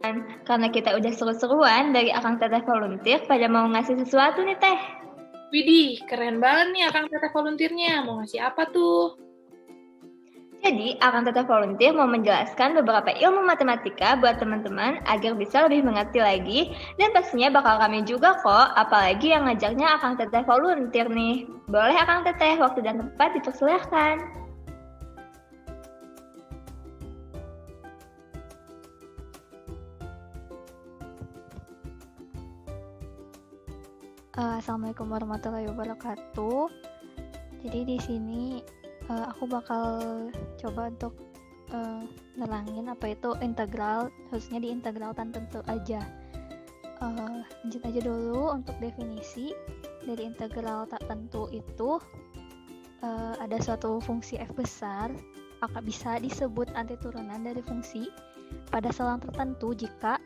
Karena kita udah seru-seruan dari Akang Teteh Volunteer pada mau ngasih sesuatu nih Teh. Widih, keren banget nih Akang Teteh volunteernya. Mau ngasih apa tuh? Jadi, Akang Teteh Volunteer mau menjelaskan beberapa ilmu matematika buat teman-teman agar bisa lebih mengerti lagi, dan pastinya bakal kami juga kok, apalagi yang ngajarnya Akang Teteh Volunteer nih. Boleh Akang Teteh, waktu dan tempat dipersilahkan. Assalamualaikum warahmatullahi wabarakatuh. Jadi di sini aku bakal coba untuk nerangin apa itu integral, khususnya di integral tan tentu aja. Lanjut aja dulu untuk definisi dari integral tak tentu itu. Ada suatu fungsi f besar akan bisa disebut antiturunan dari fungsi pada selang tertentu jika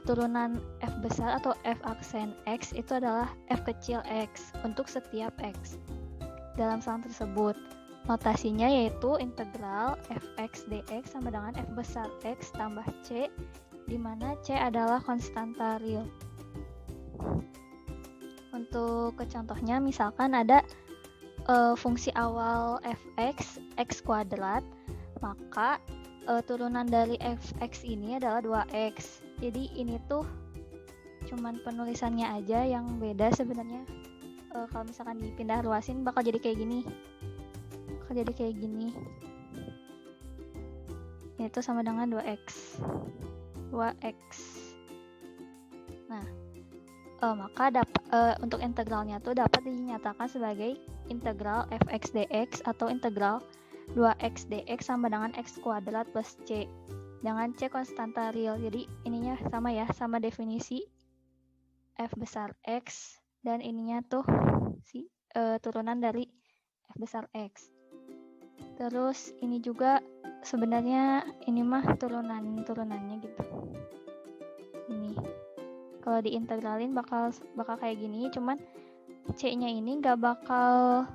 turunan f besar atau f aksen x itu adalah f kecil x untuk setiap x. Dalam selang tersebut, notasinya yaitu integral fx dx sama dengan f besar x tambah c, di mana c adalah konstanta real. Untuk contohnya, misalkan ada fungsi awal fx, x kuadrat, maka turunan dari fx ini adalah 2x. Jadi ini tuh cuman penulisannya aja yang beda sebenarnya. Kalau misalkan dipindah luasin bakal jadi kayak gini. Ini tuh sama dengan 2x. Nah, maka untuk integralnya tuh dapat dinyatakan sebagai integral fx dx atau integral 2x dx sama dengan x kuadrat plus c. Dengan c konstanta real. Jadi ininya sama ya, sama definisi f besar x, dan ininya tuh turunan dari f besar x. Terus ini juga sebenarnya ini mah turunannya gitu. Ini kalau diintegralin bakal kayak gini, cuman c-nya ini nggak bakal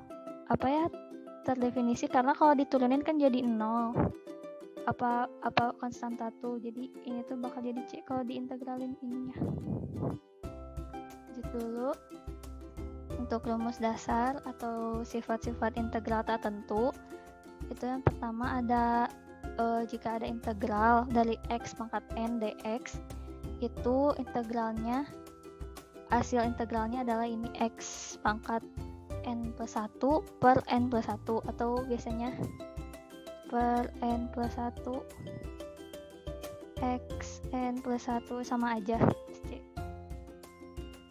terdefinisi, karena kalau diturunin kan jadi 0. Apa konstanta tuh, jadi ini tuh bakal jadi c kalau diintegralin ininya. Lanjut dulu untuk rumus dasar atau sifat-sifat integral tak tentu. Itu yang pertama ada jika ada integral dari x pangkat n dx, itu hasil integralnya adalah ini x pangkat n plus 1 per n plus 1, atau biasanya per n plus 1 x n plus 1 sama aja c,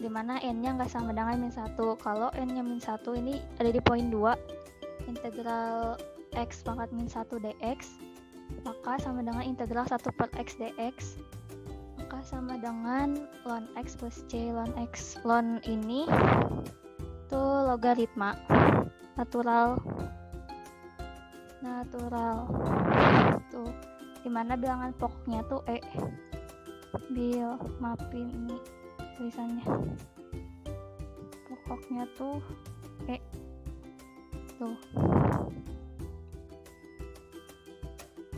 dimana n-nya nggak sama dengan min 1. Kalau n-nya min 1 ini ada di poin 2, integral x pangkat min 1 dx, maka sama dengan integral 1 per x dx, maka sama dengan ln x plus c ln x. Ln ini tuh logaritma natural tuh, dimana bilangan pokoknya tuh e. Maafin ini tulisannya, pokoknya tuh e tuh.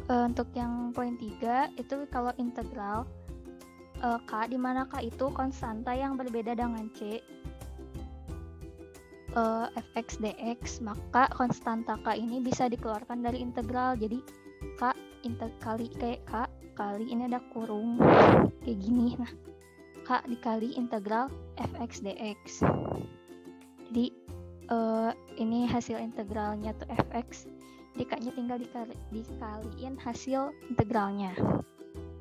Untuk yang poin 3 itu kalau integral k, dimana k itu konstanta yang berbeda dengan c, fx dx, maka konstanta k ini bisa dikeluarkan dari integral. Jadi k kali ini ada kurung kayak gini. Nah, k dikali integral fx dx. Jadi ini hasil integralnya tuh fx, jadi k-nya tinggal dikaliin hasil integralnya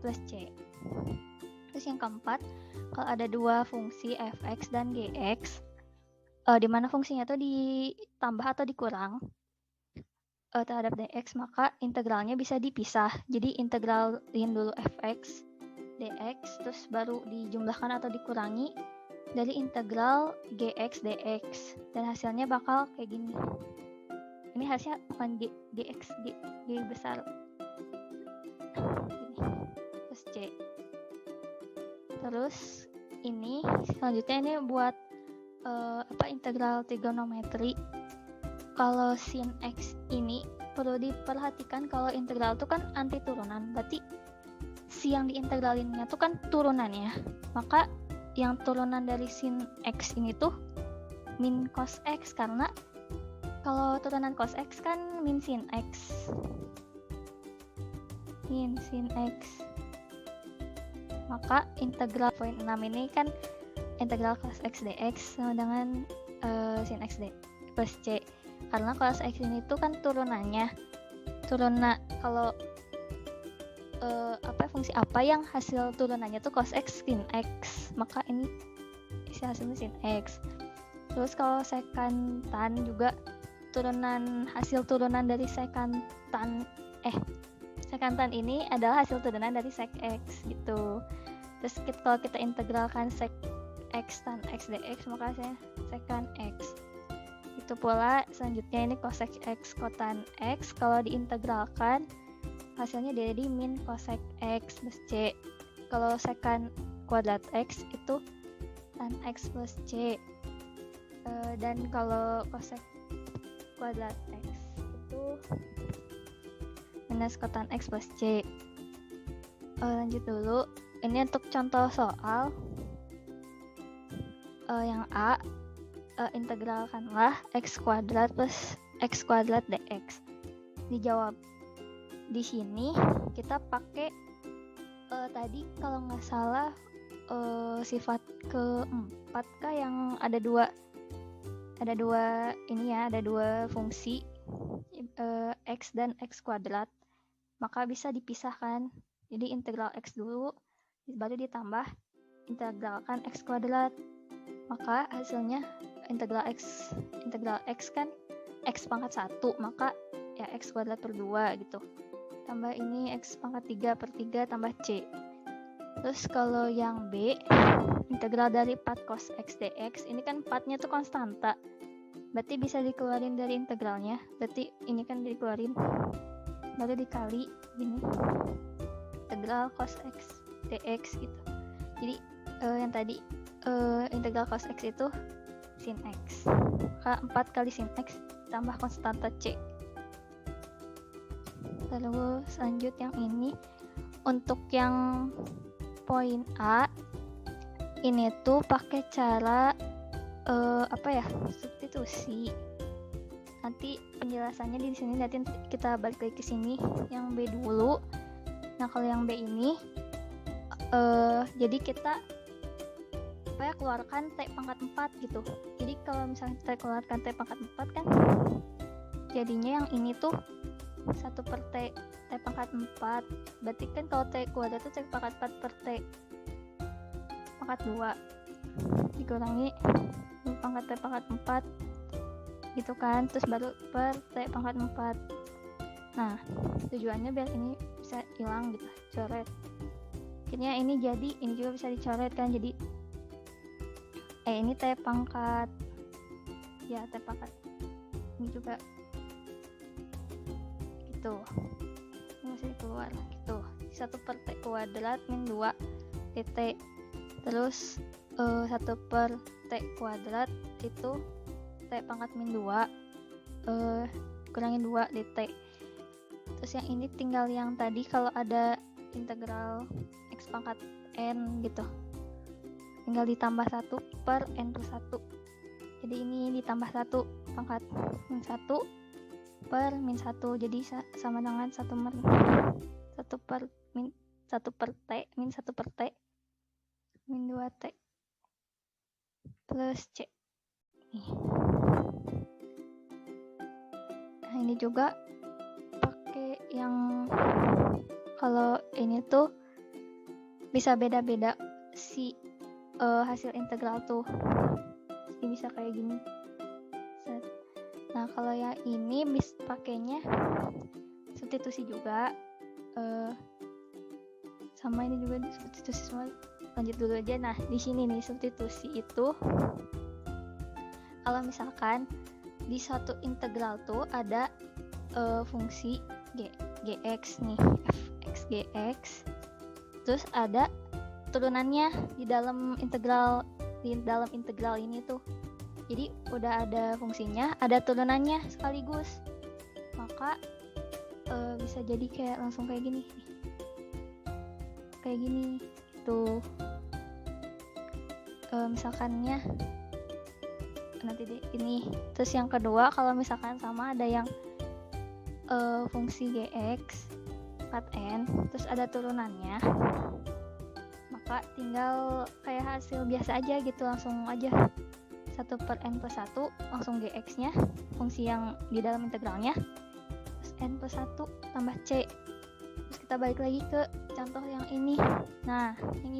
plus c. Terus yang keempat, kalau ada dua fungsi fx dan gx, di mana fungsinya tuh ditambah atau dikurang terhadap dx, maka integralnya bisa dipisah. Jadi integralin dulu fx dx, terus baru dijumlahkan atau dikurangi dari integral gx dx, dan hasilnya bakal kayak gini. Ini hasilnya bukan gx, g besar gini, terus c. Terus ini selanjutnya ini buat integral trigonometri. Kalau sin x ini perlu diperhatikan, kalau integral itu kan anti turunan, berarti si yang diintegralinnya tuh kan turunannya, maka yang turunan dari sin X ini tuh min cos X, karena kalau turunan cos X kan min sin X. Min sin X. Maka integral poin 6 ini kan integral cos X dx sama dengan sin X plus C. Karena cos X ini tuh kan turunannya. Kalau fungsi apa yang hasil turunannya tuh cos X sin X, maka ini isi hasilnya sin X. Terus kalau sekantan juga hasil turunan dari sekantan ini adalah hasil turunan dari sek X gitu. Terus kalau kita integralkan sek X tan X dx, maka saya sekan X. Itu pula selanjutnya ini cosec X kotan X, kalau diintegralkan hasilnya jadi min cosec X plus C. Kalau sekan kuadrat X itu tan X plus C. Dan kalau cosec kuadrat X itu minus kotan X plus C. Lanjut dulu, ini untuk contoh soal yang A, integralkanlah X kuadrat plus X kuadrat dx. Dijawab. Di sini kita pakai tadi kalau nggak salah sifat keempat kah yang ada dua fungsi X dan X kuadrat, maka bisa dipisahkan. Jadi integral X dulu, baru ditambah integralkan X kuadrat, maka hasilnya integral X kan X pangkat 1, maka ya X kuadrat per 2 gitu. Tambah ini X pangkat 3 per 3 tambah C. Terus kalau yang B, integral dari 4 cos X dx, ini kan 4-nya tuh konstanta, berarti bisa dikeluarin dari integralnya, berarti ini kan dikeluarin, baru dikali gini, integral cos X dx gitu. Jadi yang tadi integral cos X itu sin X, maka 4 kali sin X tambah konstanta C. Terus lanjut yang ini, untuk yang poin A ini tuh pakai cara substitusi. Nanti penjelasannya di sini, nanti kita balik lagi ke sini. Yang B dulu. Nah, kalau yang B ini jadi kita keluarkan T pangkat 4 gitu. Jadi kalau misalnya kita keluarkan T pangkat 4 kan jadinya yang ini tuh 1 per T pangkat 4. Berarti kan kalau T kuadrat itu T pangkat 4 per T pangkat 2 dikurangi pangkat T pangkat 4 gitu kan, terus baru per T pangkat 4. Nah, tujuannya biar ini bisa hilang gitu, coret. Akhirnya ini jadi, ini juga bisa dicoret kan, jadi ini T pangkat, ya T pangkat, ini juga gitu, ini masih keluar gitu, 1 per T kuadrat min 2 dt. Terus 1 per T kuadrat itu T pangkat min 2 kurangin 2 dt. Terus yang ini tinggal yang tadi kalau ada integral X pangkat N gitu, tinggal ditambah 1 per N plus 1. Jadi ini ditambah 1 pangkat min 1 per min 1, jadi sama dengan 1 per T min 1 per T min 2T plus C. Nah, ini juga pakai yang kalau ini tuh bisa beda-beda si hasil integral tuh. Jadi bisa kayak gini. Nah, kalau yang ini bisa pakainya substitusi juga. Sama ini juga substitusi semua. Lanjut dulu aja. Nah, di sini nih substitusi itu kalau misalkan di satu integral tuh ada fungsi gx nih, fx gx, terus ada turunannya di dalam integral ini tuh. Jadi udah ada fungsinya, ada turunannya sekaligus, maka bisa jadi kayak langsung kayak gini. kayak gini itu misalkannya nanti ini. Terus yang kedua kalau misalkan sama ada yang fungsi gx pangkat n terus ada turunannya, maka tinggal kayak hasil biasa aja gitu, langsung aja 1/n+1 langsung gx nya fungsi yang di dalam integralnya, terus n+1 tambah c. Terus kita balik lagi ke contoh yang ini. Nah yang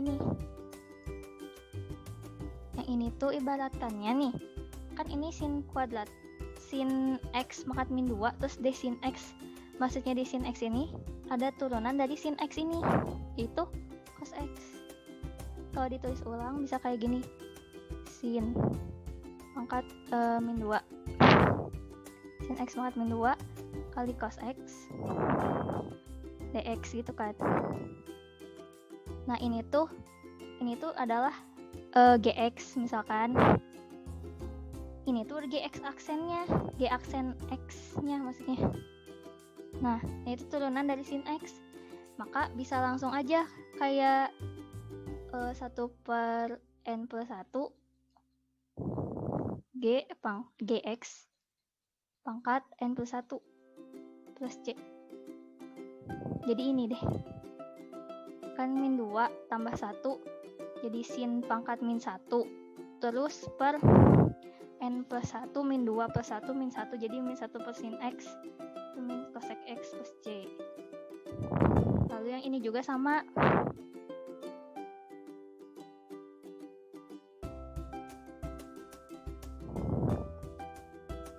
ini tuh ibaratannya nih, kan ini sin kuadrat sin x pangkat min 2 terus d sin x, maksudnya di sin x ini ada turunan dari sin x ini, itu cos x. Kalau ditulis ulang bisa kayak gini, sin pangkat min 2 sin x pangkat min 2 kali cos x dx gitu kan. Nah ini tuh adalah gx misalkan. Ini tuh gx aksennya, g aksen x nya maksudnya. Nah itu turunan dari sin x, maka bisa langsung aja kayak 1/n+1 gx pangkat n+1 plus c. Jadi ini deh, kan min 2 tambah 1 jadi sin pangkat min 1 terus per n+1 min 2 plus 1 min 1 jadi min 1 per sin x itu min cosec x plus c. Lalu yang ini juga sama,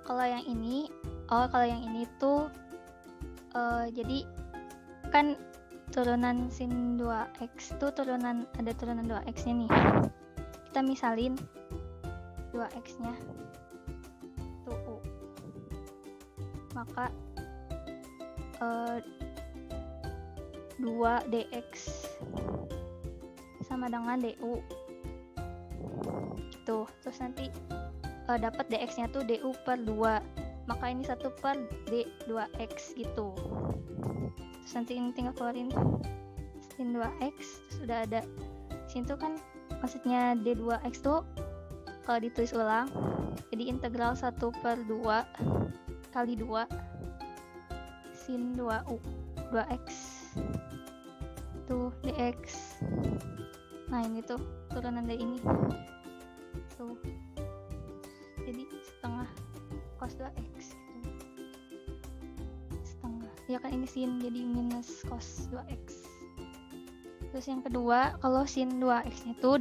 kalau yang ini tuh jadi kan turunan sin 2x tuh ada turunan 2x nya nih, kita misalin 2x nya tuh u, maka 2dx sama dengan du gitu. Terus nanti dapat dx nya tuh du per 2, maka ini 1/d2x gitu. Terus nanti ini tinggal keluarin sin 2x, terus udah ada sin tuh kan maksudnya d2x tuh kalau ditulis ulang jadi integral 1/2 kali 2 sin 2u 2x tuh dx. Nah ini tuh turunan dari ini tuh jadi setengah cos 2x gitu. Setengah ya kan, ini sin jadi minus cos 2x. Terus yang kedua kalau sin 2x nya tuh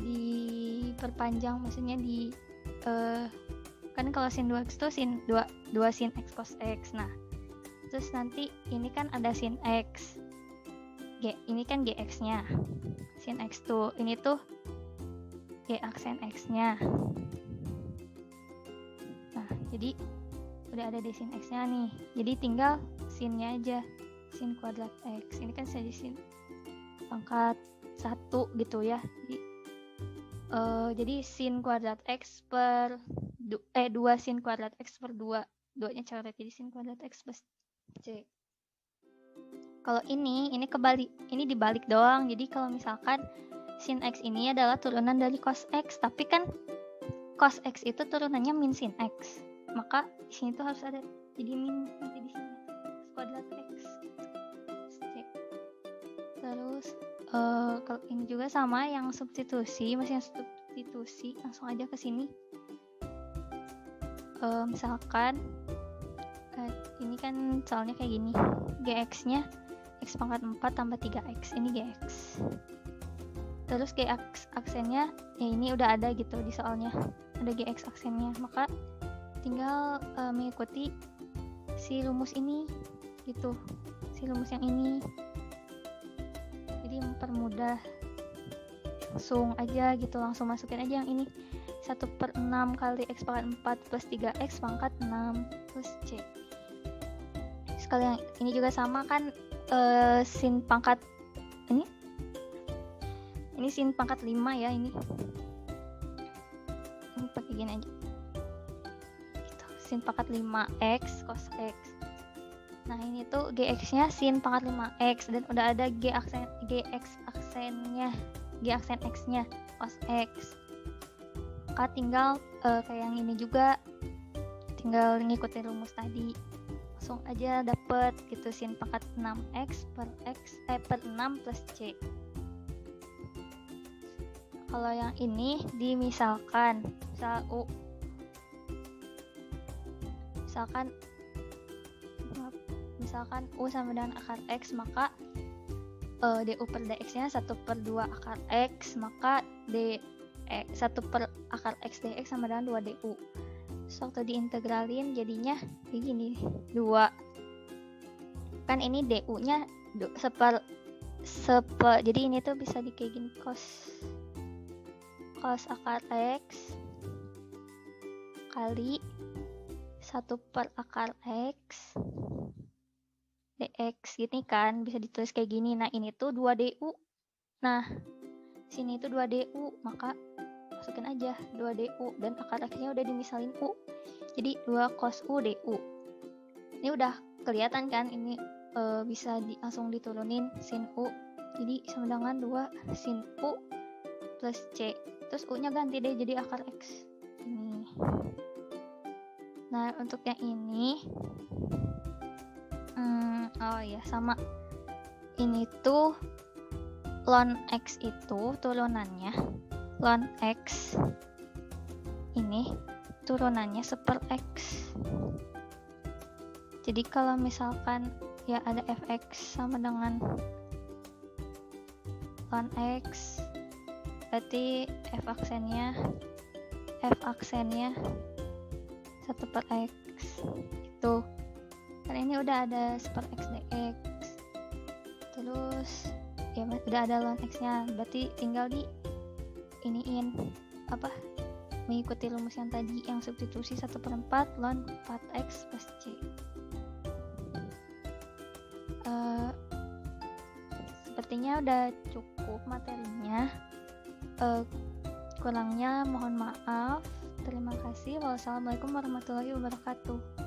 diperpanjang, maksudnya kan kalau sin 2x tuh sin 2 sin x cos x. Nah terus nanti ini kan ada sin x, ini kan gx nya, sin x tuh ini tuh g aksen x nya. Nah jadi udah ada di sin x nya nih, jadi tinggal sinnya aja, sin kuadrat x. Ini kan saja sin pangkat 1 gitu ya. Jadi sin kuadrat x per 2 sin kuadrat x per 2 nya coret jadi sin kuadrat x plus c. Kalau ini kebalik, ini dibalik doang. Jadi kalau misalkan sin x ini adalah turunan dari cos x, tapi kan cos x itu turunannya min sin x, maka di sini tuh harus ada jadi min nanti di sini kuadrat x c. Terus kalau ini juga sama yang substitusi, masih yang substitusi langsung aja ke sini. Misalkan ini kan soalnya kayak gini, gx nya x pangkat 4 tambah 3x, ini gx. Terus gx aksennya ya ini udah ada gitu di soalnya, ada gx aksennya, maka tinggal mengikuti si rumus ini gitu, si rumus yang ini. Jadi mempermudah, langsung aja gitu, langsung masukin aja yang ini 1/6 kali x pangkat 4 plus 3x pangkat 6 plus c. Sekali yang ini juga sama kan, sin pangkat ini sin pangkat 5 ya, ini pakai gini aja gitu, sin pangkat 5x cos x Nah, ini tuh GX-nya sin pangkat 5X dan udah ada GX aksennya, G aksen X-nya, cos X. Maka tinggal kayak yang ini juga, tinggal ngikutin rumus tadi. Langsung aja dapet gitu sin pangkat 6X per 6 plus C. Kalau yang ini dimisalkan, misalkan U sama dengan akar X, maka DU per DX-nya 1/2 akar X, maka 1 per akar X DX sama dengan 2 DU. So, waktu diintegralin jadinya begini, 2. Kan ini DU-nya jadi ini tuh bisa di kayak gini, cos akar X kali 1 per akar X dx gini kan, bisa ditulis kayak gini. Nah, ini tuh 2 DU. Nah, sini itu 2 DU, maka masukin aja 2 DU dan akar X-nya udah dimisalin U. Jadi 2 cos U DU. Ini udah kelihatan kan, ini bisa langsung diturunin sin U. Jadi sama dengan 2 sin U plus C. Terus U-nya ganti deh jadi akar X. Ini. Nah, untuk yang ini sama. Ini tuh ln X itu turunannya, ln X ini turunannya 1/X. Jadi kalau misalkan ya ada fx sama dengan ln X, berarti f aksennya 1/X itu. Kan ini udah ada 1/X dx, terus ya udah ada ln X-nya, berarti tinggal di iniin mengikuti rumus yang tadi, yang substitusi 1/4 ln 4x plus c. Sepertinya udah cukup materinya. Kurangnya mohon maaf. Terima kasih. Wassalamualaikum warahmatullahi wabarakatuh.